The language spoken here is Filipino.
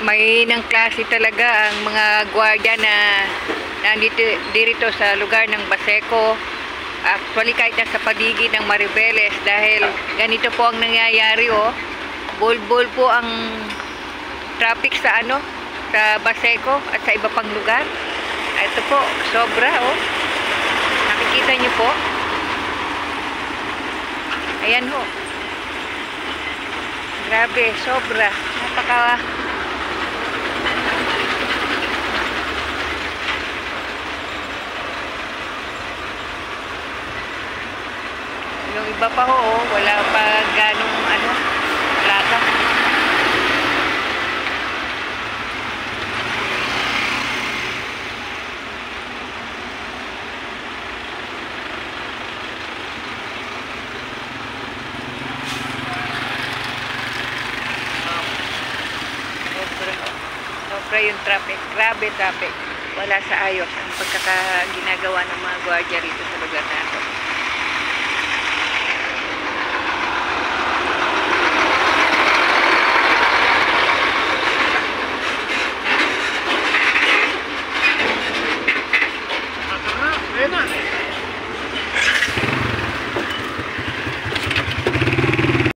May ng klase talaga ang mga gwardiya na nandito dito sa lugar ng Baseco. Actually, kahit nasa paligid ng Maribeles, dahil ganito po ang nangyayari, oh. Bulbul po ang traffic sa sa Baseco at sa iba pang lugar. Ito po, sobra, oh. Nakikita niyo po. Ayan ho. Grabe, sobra. Yung iba pa ho, wala pa ganong plaka. Sobra yung traffic. Grabe traffic. Wala sa ayos ang pagkakaginagawa ng mga gwardiya rito sa lugar natin.